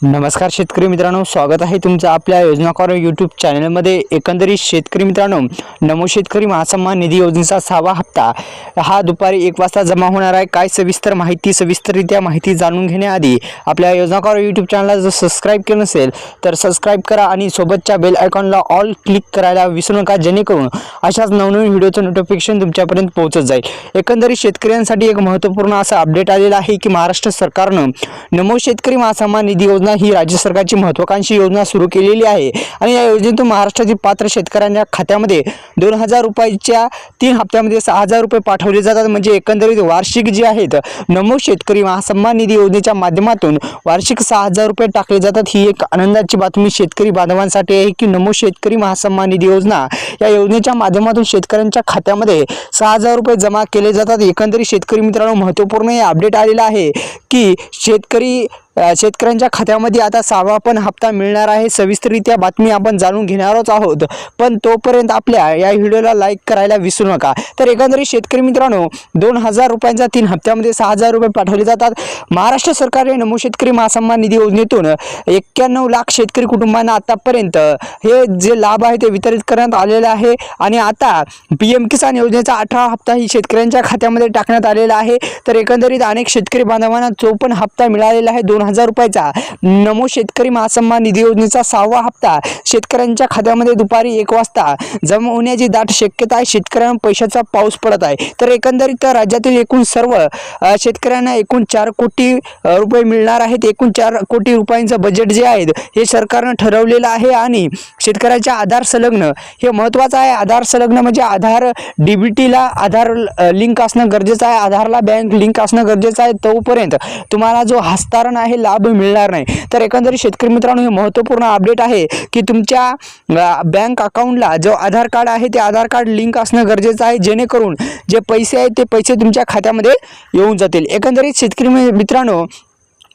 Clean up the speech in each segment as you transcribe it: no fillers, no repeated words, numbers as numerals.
नमस्कार शेतकरी मित्रांनो, स्वागत आहे तुमचं आपल्या योजनाकार यूट्यूब चॅनलमध्ये। एकंदरीत शेतकरी मित्रांनो, नमो शेतकरी महासन्मान निधी योजनेचा 6वा हप्ता हा दुपारी 1 वाजता जमा होणार आहे। काय सविस्तररित्या माहिती जाणून घेण्याआधी आपल्या योजनाकार यूट्यूब चॅनलला जर सबस्क्राइब केलं नसेल तर सबस्क्राइब करा आणि सोबतच्या बेल आयकॉनला ऑल क्लिक करायला विसरू नका, जेणेकरून अशाच नवनवीन व्हिडिओचं नोटिफिकेशन तुमच्यापर्यंत पोहोचत जाईल। एकंदरीत शेतकऱ्यांसाठी एक महत्त्वपूर्ण असा अपडेट आलेला आहे की महाराष्ट्र सरकारनं नमो शेतकरी महासन्मान निधी योजना ही राज्य सरकारची महत्त्वाकांक्षी योजना सुरू केलेली आहे आणि या योजनेतून महाराष्ट्रातील पात्र शेतकऱ्यांच्या खात्यामध्ये 2000 रुपयाच्या 3 हप्त्यामध्ये 6000 रुपये पाठवले जातात। म्हणजे एकंदरीत वार्षिक जे आहेत नमो शेतकरी महासन्मान निधी योजनेच्या माध्यमातून वार्षिक 6000 रुपये टाकले जातात। ही एक आनंदाची बातमी शेतकरी बांधवांसाठी आहे की नमो शेतकरी महासन्मान निधी योजना या योजनेच्या माध्यमातून शेतकऱ्यांच्या खात्यामध्ये 6000 रुपये जमा केले जातात। एकंदरीत शेतकरी मित्रांनो, महत्त्वपूर्ण हे अपडेट आलेला आहे की शेतकऱ्यांच्या खात्यामध्ये आता 6वा पण हप्ता मिळणार आहे। सविस्तररित्या बातमी आपण जाणून घेणारच आहोत, पण तोपर्यंत आपल्या या व्हिडिओला लाईक करायला विसरू नका। तर एकंदरीत शेतकरी मित्रांनो, 2000 रुपयांच्या 3 हप्त्यामध्ये 6000 रुपये पाठवले जातात। महाराष्ट्र सरकारने नमो शेतकरी महासन्मान निधी योजनेतून 91 लाख शेतकरी कुटुंबांना आतापर्यंत हे जे लाभ आहे ते वितरित करण्यात आलेले आहे आणि आता PM किसान योजनेचा 18 हप्ता ही शेतकऱ्यांच्या खात्यामध्ये टाकण्यात आलेला आहे। तर एकंदरीत अनेक शेतकरी बांधवांना 54 हप्ता मिळालेला आहे 2000 रुपयाचा। नमो शेतकरी महासन्मान निधी योजनेचा 6वा हप्ता शेतकऱ्यांच्या खात्यामध्ये दुपारी 1 वाजता जमा होण्याची दाट शक्यता आहे। शेतकऱ्यांना पैशाचा पाऊस पडत आहे। तर एकंदरीत राज्यातील एकूण सर्व शेतकऱ्यांना एकूण 4 कोटी रुपये मिळणार आहेत। एकूण 4 कोटी रुपयांचं बजेट जे आहे हे सरकारनं ठरवलेलं आहे आणि शेतकऱ्याच्या आधार संलग्न हे महत्त्वाचं आहे। आधार संलग्न म्हणजे आधार DBTला आधार लिंक असणं गरजेचं आहे, आधारला बँक लिंक असणं गरजेचं आहे। तोपर्यंत तुम्हाला जो हस्तांतरण आहे लाभ मिळणार नाही। तर एकंदरीत शेतकरी मित्रांनो, हे महत्त्वपूर्ण अपडेट आहे की तुमच्या बँक अकाउंटला जो आधार कार्ड आहे ते आधार कार्ड लिंक असणं गरजेचं आहे, जेणेकरून जे पैसे आहेत ते पैसे तुमच्या खात्यामध्ये येऊन जातील। एकंदरीत शेतकरी मित्रांनो,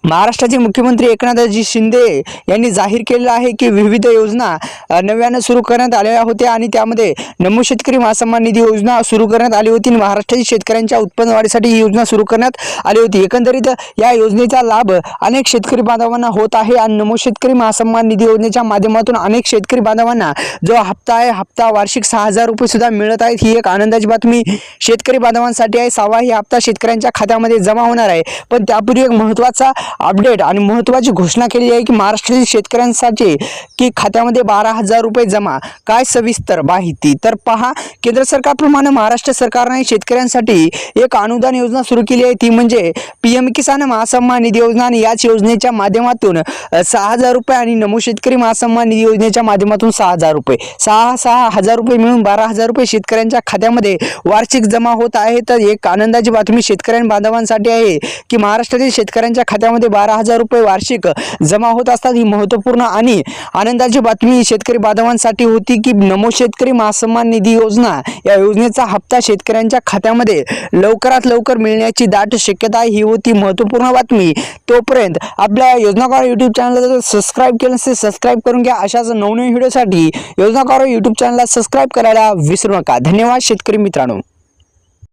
महाराष्ट्राचे मुख्यमंत्री एकनाथजी शिंदे यांनी जाहीर केलेलं आहे की विविध योजना नव्यानं सुरू करण्यात आलेल्या होत्या आणि त्यामध्ये नमो शेतकरी महासन्मान निधी योजना सुरू करण्यात आली होती। महाराष्ट्रातील शेतकऱ्यांच्या उत्पन्न वाढीसाठी ही योजना सुरू करण्यात आली होती। एकंदरीत या योजनेचा लाभ अनेक शेतकरी बांधवांना होत आहे आणि नमो शेतकरी महासन्मान निधी योजनेच्या माध्यमातून अनेक शेतकरी बांधवांना जो हप्ता आहे हप्ता वार्षिक 6000 रुपये सुद्धा मिळत आहेत। ही एक आनंदाची बातमी शेतकरी बांधवांसाठी आहे। 6वा ही हप्ता शेतकऱ्यांच्या खात्यामध्ये जमा होणार आहे, पण त्यापूर्वी एक महत्त्वाचा अपडेट आणि महत्त्वाची घोषणा केली आहे की महाराष्ट्रातील शेतकऱ्यांसाठी की खात्यामध्ये 12000 रुपये जमा। काय सविस्तर माहिती तर पहा। केंद्र सरकारप्रमाणे महाराष्ट्र सरकारने शेतकऱ्यांसाठी एक अनुदान योजना सुरू केली आहे, ती म्हणजे PM किसान महासन्मान निधी योजना आणि याच योजनेच्या माध्यमातून 6000 रुपये आणि नमो शेतकरी महासन्मान निधी योजनेच्या माध्यमातून 6000 रुपये 6000 रुपये मिळून 12000 रुपये शेतकऱ्यांच्या खात्यामध्ये वार्षिक जमा होत आहे। तर एक आनंदाची बातमी शेतकऱ्यांच्या बांधवांसाठी आहे की महाराष्ट्रातील शेतकऱ्यांच्या खात्यामध्ये 12000 रुपये वार्षिक जमा होत असतात। ही महत्त्वपूर्ण आणि आनंदाची बातमी शेतकरी बांधवांसाठी होती की नमो शेतकरी महासन्मान निधी योजना या योजनेचा हप्ता शेतकऱ्यांच्या खात्यामध्ये लवकरात लवकर मिळण्याची दाट शक्यता आहे। ही होती महत्त्वपूर्ण बातमी। तोपर्यंत आपल्या योजनाकार यूट्यूब चॅनलला जर सबस्क्राइब केलं नसेल सबस्क्राइब करून घ्या। अशाच नवनवीन व्हिडिओसाठी योजनाकार यूट्यूब चॅनलला सबस्क्राइब करायला विसरू नका। धन्यवाद शेतकरी मित्रांनो।